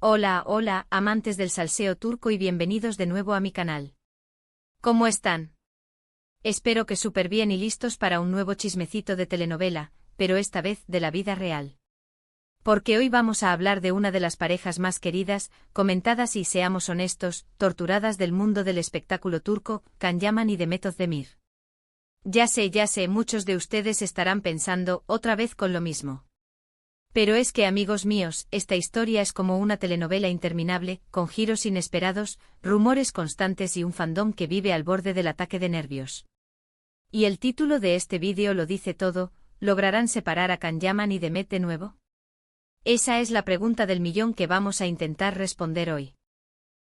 Hola, hola, amantes del salseo turco y bienvenidos de nuevo a mi canal. ¿Cómo están? Espero que súper bien y listos para un nuevo chismecito de telenovela, pero esta vez de la vida real. Porque hoy vamos a hablar de una de las parejas más queridas, comentadas y, seamos honestos, torturadas del mundo del espectáculo turco, Can Yaman y Demet Özdemir. Ya sé, muchos de ustedes estarán pensando otra vez con lo mismo. Pero es que, amigos míos, esta historia es como una telenovela interminable, con giros inesperados, rumores constantes y un fandom que vive al borde del ataque de nervios. Y el título de este vídeo lo dice todo: ¿lograrán separar a Can Yaman y Demet de nuevo? Esa es la pregunta del millón que vamos a intentar responder hoy.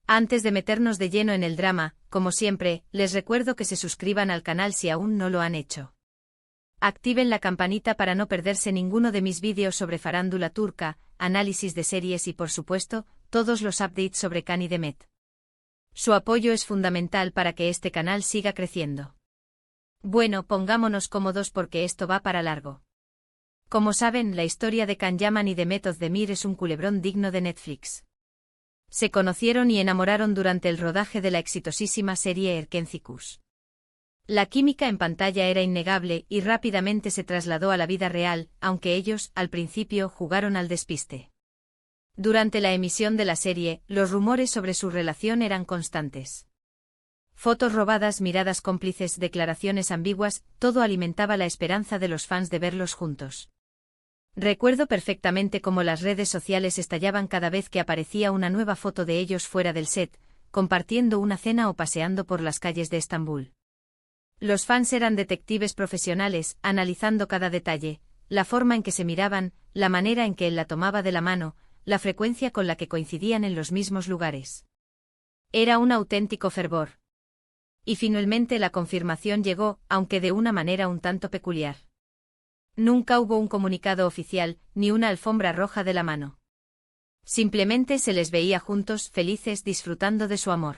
Antes de meternos de lleno en el drama, como siempre, les recuerdo que se suscriban al canal si aún no lo han hecho. Activen la campanita para no perderse ninguno de mis vídeos sobre farándula turca, análisis de series y, por supuesto, todos los updates sobre Can y Demet. Su apoyo es fundamental para que este canal siga creciendo. Bueno, pongámonos cómodos porque esto va para largo. Como saben, la historia de Can Yaman y Demet Özdemir es un culebrón digno de Netflix. Se conocieron y enamoraron durante el rodaje de la exitosísima serie Erkenci. La química en pantalla era innegable y rápidamente se trasladó a la vida real, aunque ellos, al principio, jugaron al despiste. Durante la emisión de la serie, los rumores sobre su relación eran constantes. Fotos robadas, miradas cómplices, declaraciones ambiguas, todo alimentaba la esperanza de los fans de verlos juntos. Recuerdo perfectamente cómo las redes sociales estallaban cada vez que aparecía una nueva foto de ellos fuera del set, compartiendo una cena o paseando por las calles de Estambul. Los fans eran detectives profesionales, analizando cada detalle, la forma en que se miraban, la manera en que él la tomaba de la mano, la frecuencia con la que coincidían en los mismos lugares. Era un auténtico fervor. Y finalmente la confirmación llegó, aunque de una manera un tanto peculiar. Nunca hubo un comunicado oficial, ni una alfombra roja de la mano. Simplemente se les veía juntos, felices, disfrutando de su amor.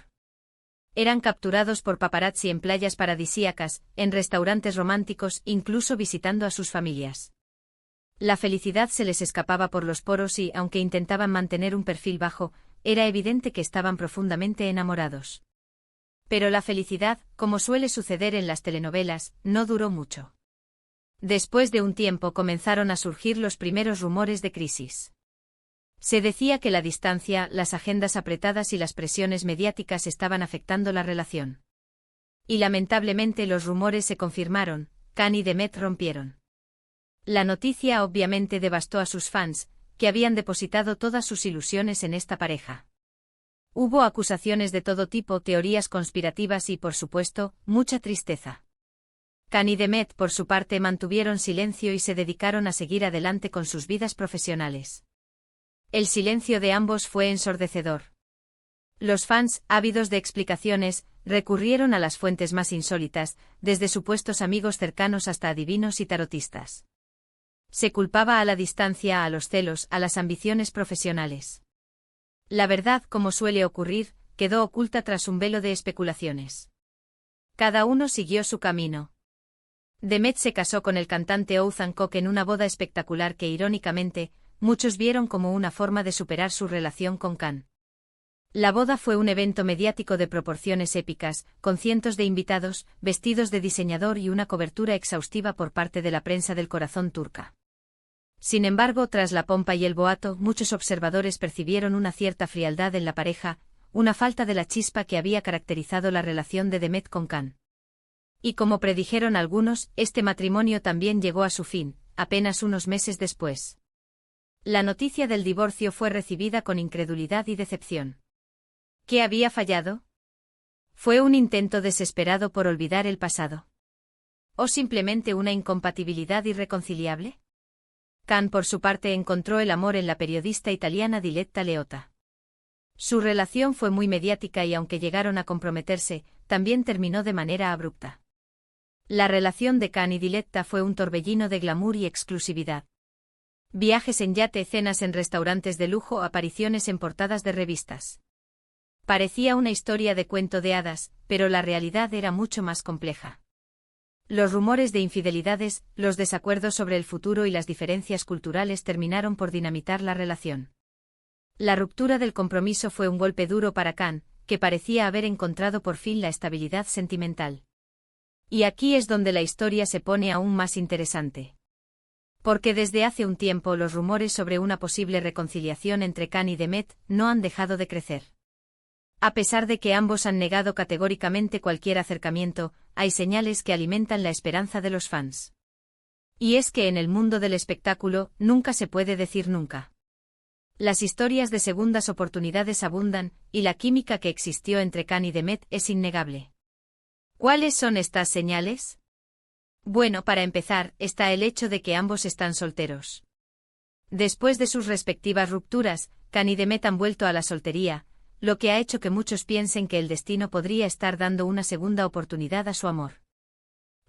Eran capturados por paparazzi en playas paradisíacas, en restaurantes románticos, incluso visitando a sus familias. La felicidad se les escapaba por los poros y, aunque intentaban mantener un perfil bajo, era evidente que estaban profundamente enamorados. Pero la felicidad, como suele suceder en las telenovelas, no duró mucho. Después de un tiempo comenzaron a surgir los primeros rumores de crisis. Se decía que la distancia, las agendas apretadas y las presiones mediáticas estaban afectando la relación. Y lamentablemente los rumores se confirmaron: Can y Demet rompieron. La noticia obviamente devastó a sus fans, que habían depositado todas sus ilusiones en esta pareja. Hubo acusaciones de todo tipo, teorías conspirativas y, por supuesto, mucha tristeza. Can y Demet, por su parte, mantuvieron silencio y se dedicaron a seguir adelante con sus vidas profesionales. El silencio de ambos fue ensordecedor. Los fans, ávidos de explicaciones, recurrieron a las fuentes más insólitas, desde supuestos amigos cercanos hasta adivinos y tarotistas. Se culpaba a la distancia, a los celos, a las ambiciones profesionales. La verdad, como suele ocurrir, quedó oculta tras un velo de especulaciones. Cada uno siguió su camino. Demet se casó con el cantante Oğuzhan Koç en una boda espectacular que, irónicamente, muchos vieron como una forma de superar su relación con Can. La boda fue un evento mediático de proporciones épicas, con cientos de invitados, vestidos de diseñador y una cobertura exhaustiva por parte de la prensa del corazón turca. Sin embargo, tras la pompa y el boato, muchos observadores percibieron una cierta frialdad en la pareja, una falta de la chispa que había caracterizado la relación de Demet con Can. Y como predijeron algunos, este matrimonio también llegó a su fin, apenas unos meses después. La noticia del divorcio fue recibida con incredulidad y decepción. ¿Qué había fallado? ¿Fue un intento desesperado por olvidar el pasado? ¿O simplemente una incompatibilidad irreconciliable? Can, por su parte, encontró el amor en la periodista italiana Diletta Leotta. Su relación fue muy mediática y, aunque llegaron a comprometerse, también terminó de manera abrupta. La relación de Can y Diletta fue un torbellino de glamour y exclusividad. Viajes en yate, cenas en restaurantes de lujo, apariciones en portadas de revistas. Parecía una historia de cuento de hadas, pero la realidad era mucho más compleja. Los rumores de infidelidades, los desacuerdos sobre el futuro y las diferencias culturales terminaron por dinamitar la relación. La ruptura del compromiso fue un golpe duro para Khan, que parecía haber encontrado por fin la estabilidad sentimental. Y aquí es donde la historia se pone aún más interesante. Porque desde hace un tiempo los rumores sobre una posible reconciliación entre Khan y Demet no han dejado de crecer. A pesar de que ambos han negado categóricamente cualquier acercamiento, hay señales que alimentan la esperanza de los fans. Y es que en el mundo del espectáculo nunca se puede decir nunca. Las historias de segundas oportunidades abundan, y la química que existió entre Khan y Demet es innegable. ¿Cuáles son estas señales? Bueno, para empezar, está el hecho de que ambos están solteros. Después de sus respectivas rupturas, Khan y Demet han vuelto a la soltería, lo que ha hecho que muchos piensen que el destino podría estar dando una segunda oportunidad a su amor.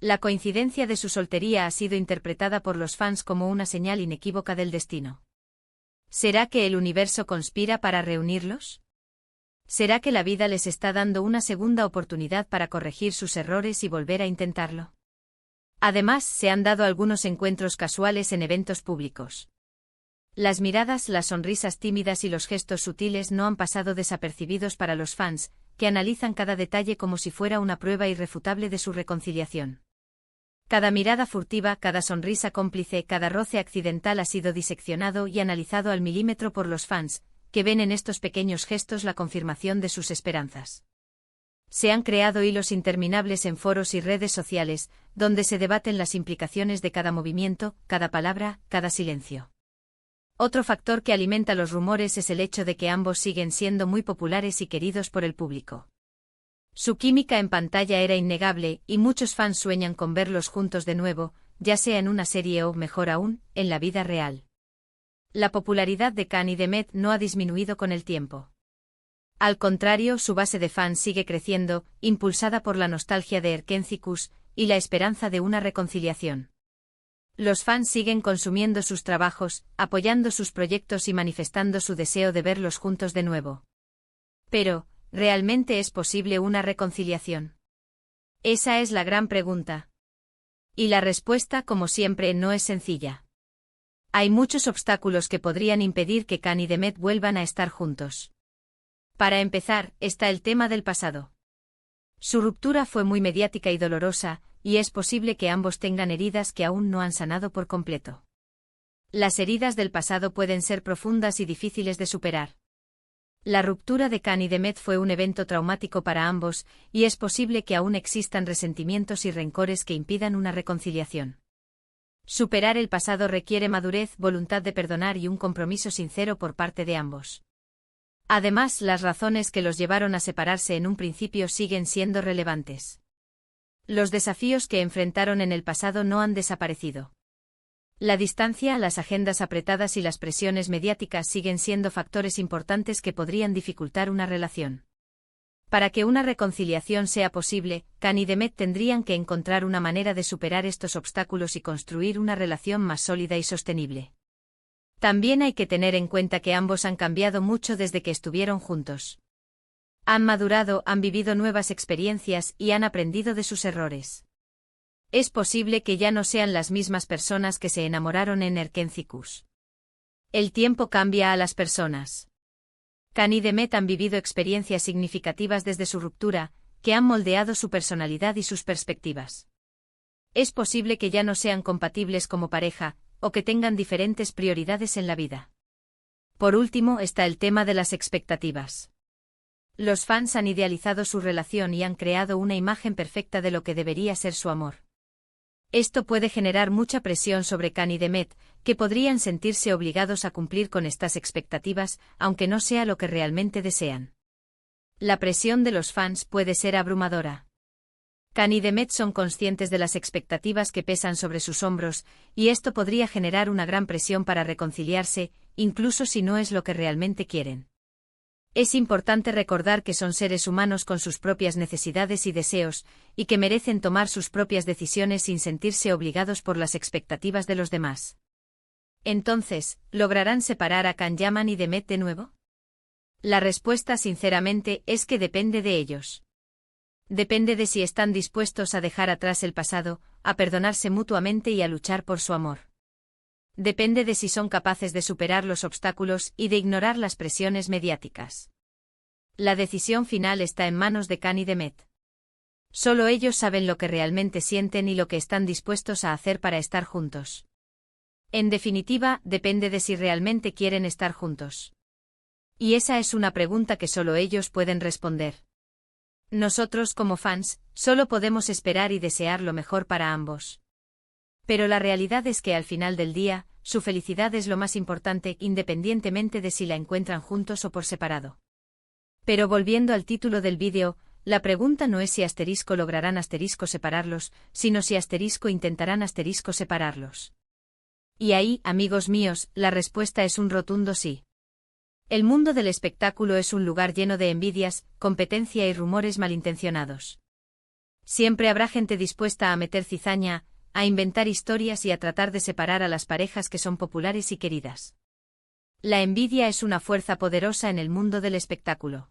La coincidencia de su soltería ha sido interpretada por los fans como una señal inequívoca del destino. ¿Será que el universo conspira para reunirlos? ¿Será que la vida les está dando una segunda oportunidad para corregir sus errores y volver a intentarlo? Además, se han dado algunos encuentros casuales en eventos públicos. Las miradas, las sonrisas tímidas y los gestos sutiles no han pasado desapercibidos para los fans, que analizan cada detalle como si fuera una prueba irrefutable de su reconciliación. Cada mirada furtiva, cada sonrisa cómplice, cada roce accidental ha sido diseccionado y analizado al milímetro por los fans, que ven en estos pequeños gestos la confirmación de sus esperanzas. Se han creado hilos interminables en foros y redes sociales, donde se debaten las implicaciones de cada movimiento, cada palabra, cada silencio. Otro factor que alimenta los rumores es el hecho de que ambos siguen siendo muy populares y queridos por el público. Su química en pantalla era innegable, y muchos fans sueñan con verlos juntos de nuevo, ya sea en una serie o, mejor aún, en la vida real. La popularidad de Khan y Demet no ha disminuido con el tiempo. Al contrario, su base de fans sigue creciendo, impulsada por la nostalgia de Erkencikus y la esperanza de una reconciliación. Los fans siguen consumiendo sus trabajos, apoyando sus proyectos y manifestando su deseo de verlos juntos de nuevo. Pero, ¿realmente es posible una reconciliación? Esa es la gran pregunta. Y la respuesta, como siempre, no es sencilla. Hay muchos obstáculos que podrían impedir que Khan y Demet vuelvan a estar juntos. Para empezar, está el tema del pasado. Su ruptura fue muy mediática y dolorosa, y es posible que ambos tengan heridas que aún no han sanado por completo. Las heridas del pasado pueden ser profundas y difíciles de superar. La ruptura de Khan y Demet fue un evento traumático para ambos, y es posible que aún existan resentimientos y rencores que impidan una reconciliación. Superar el pasado requiere madurez, voluntad de perdonar y un compromiso sincero por parte de ambos. Además, las razones que los llevaron a separarse en un principio siguen siendo relevantes. Los desafíos que enfrentaron en el pasado no han desaparecido. La distancia, las agendas apretadas y las presiones mediáticas siguen siendo factores importantes que podrían dificultar una relación. Para que una reconciliación sea posible, Khan y Demet tendrían que encontrar una manera de superar estos obstáculos y construir una relación más sólida y sostenible. También hay que tener en cuenta que ambos han cambiado mucho desde que estuvieron juntos. Han madurado, han vivido nuevas experiencias y han aprendido de sus errores. Es posible que ya no sean las mismas personas que se enamoraron en Erkencikus. El tiempo cambia a las personas. Khan y Demet han vivido experiencias significativas desde su ruptura, que han moldeado su personalidad y sus perspectivas. Es posible que ya no sean compatibles como pareja, o que tengan diferentes prioridades en la vida. Por último está el tema de las expectativas. Los fans han idealizado su relación y han creado una imagen perfecta de lo que debería ser su amor. Esto puede generar mucha presión sobre Khan y Demet, que podrían sentirse obligados a cumplir con estas expectativas, aunque no sea lo que realmente desean. La presión de los fans puede ser abrumadora. Khan y Demet son conscientes de las expectativas que pesan sobre sus hombros, y esto podría generar una gran presión para reconciliarse, incluso si no es lo que realmente quieren. Es importante recordar que son seres humanos con sus propias necesidades y deseos, y que merecen tomar sus propias decisiones sin sentirse obligados por las expectativas de los demás. Entonces, ¿lograrán separar a Khan Yaman y Demet de nuevo? La respuesta, sinceramente, es que depende de ellos. Depende de si están dispuestos a dejar atrás el pasado, a perdonarse mutuamente y a luchar por su amor. Depende de si son capaces de superar los obstáculos y de ignorar las presiones mediáticas. La decisión final está en manos de Khan y Demet. Solo ellos saben lo que realmente sienten y lo que están dispuestos a hacer para estar juntos. En definitiva, depende de si realmente quieren estar juntos. Y esa es una pregunta que solo ellos pueden responder. Nosotros, como fans, solo podemos esperar y desear lo mejor para ambos. Pero la realidad es que al final del día, su felicidad es lo más importante, independientemente de si la encuentran juntos o por separado. Pero volviendo al título del vídeo, la pregunta no es si asterisco lograrán asterisco separarlos, sino si asterisco intentarán asterisco separarlos. Y ahí, amigos míos, la respuesta es un rotundo sí. El mundo del espectáculo es un lugar lleno de envidias, competencia y rumores malintencionados. Siempre habrá gente dispuesta a meter cizaña, a inventar historias y a tratar de separar a las parejas que son populares y queridas. La envidia es una fuerza poderosa en el mundo del espectáculo.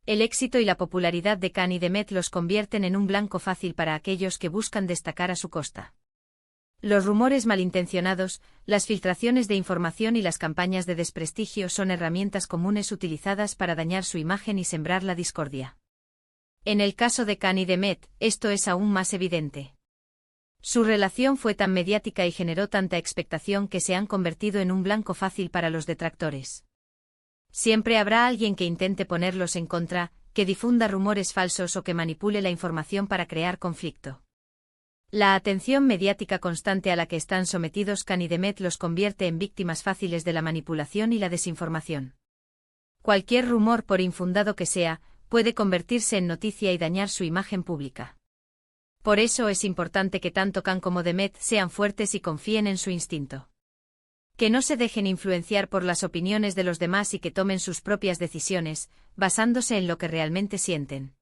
El éxito y la popularidad de Khan y Demet los convierten en un blanco fácil para aquellos que buscan destacar a su costa. Los rumores malintencionados, las filtraciones de información y las campañas de desprestigio son herramientas comunes utilizadas para dañar su imagen y sembrar la discordia. En el caso de Khan y Demet, esto es aún más evidente. Su relación fue tan mediática y generó tanta expectación que se han convertido en un blanco fácil para los detractores. Siempre habrá alguien que intente ponerlos en contra, que difunda rumores falsos o que manipule la información para crear conflicto. La atención mediática constante a la que están sometidos Khan y Demet los convierte en víctimas fáciles de la manipulación y la desinformación. Cualquier rumor, por infundado que sea, puede convertirse en noticia y dañar su imagen pública. Por eso es importante que tanto Khan como Demet sean fuertes y confíen en su instinto. Que no se dejen influenciar por las opiniones de los demás y que tomen sus propias decisiones, basándose en lo que realmente sienten.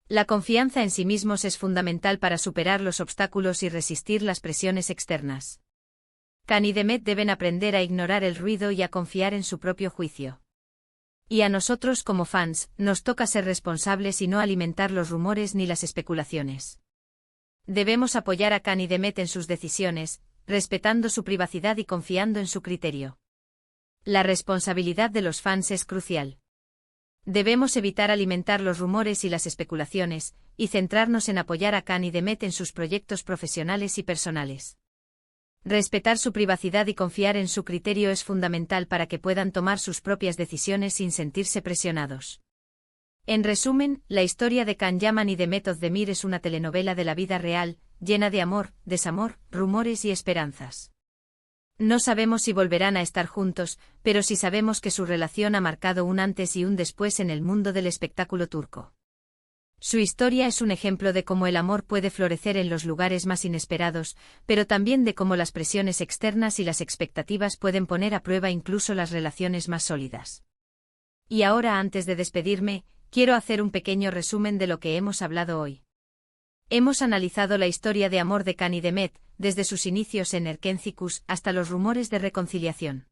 La confianza en sí mismos es fundamental para superar los obstáculos y resistir las presiones externas. Khan y Demet deben aprender a ignorar el ruido y a confiar en su propio juicio. Y a nosotros como fans, nos toca ser responsables y no alimentar los rumores ni las especulaciones. Debemos apoyar a Khan y Demet en sus decisiones, respetando su privacidad y confiando en su criterio. La responsabilidad de los fans es crucial. Debemos evitar alimentar los rumores y las especulaciones, y centrarnos en apoyar a Khan y Demet en sus proyectos profesionales y personales. Respetar su privacidad y confiar en su criterio es fundamental para que puedan tomar sus propias decisiones sin sentirse presionados. En resumen, la historia de Khan Yaman y Demet Özdemir es una telenovela de la vida real, llena de amor, desamor, rumores y esperanzas. No sabemos si volverán a estar juntos, pero sí sabemos que su relación ha marcado un antes y un después en el mundo del espectáculo turco. Su historia es un ejemplo de cómo el amor puede florecer en los lugares más inesperados, pero también de cómo las presiones externas y las expectativas pueden poner a prueba incluso las relaciones más sólidas. Y ahora, antes de despedirme, quiero hacer un pequeño resumen de lo que hemos hablado hoy. Hemos analizado la historia de amor de Khan y Demet, desde sus inicios en Erkencikus hasta los rumores de reconciliación.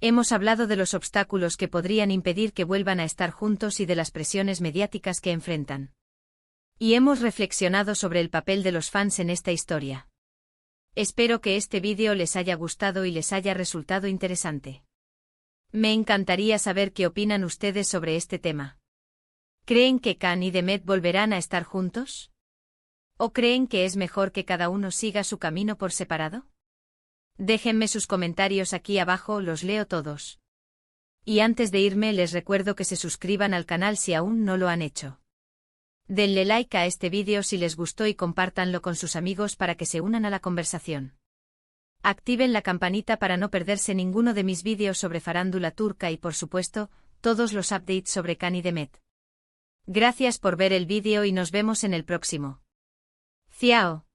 Hemos hablado de los obstáculos que podrían impedir que vuelvan a estar juntos y de las presiones mediáticas que enfrentan. Y hemos reflexionado sobre el papel de los fans en esta historia. Espero que este vídeo les haya gustado y les haya resultado interesante. Me encantaría saber qué opinan ustedes sobre este tema. ¿Creen que Khan y Demet volverán a estar juntos? ¿O creen que es mejor que cada uno siga su camino por separado? Déjenme sus comentarios aquí abajo, los leo todos. Y antes de irme les recuerdo que se suscriban al canal si aún no lo han hecho. Denle like a este vídeo si les gustó y compártanlo con sus amigos para que se unan a la conversación. Activen la campanita para no perderse ninguno de mis vídeos sobre farándula turca y por supuesto, todos los updates sobre Khan y Demet. Gracias por ver el vídeo y nos vemos en el próximo. Ciao.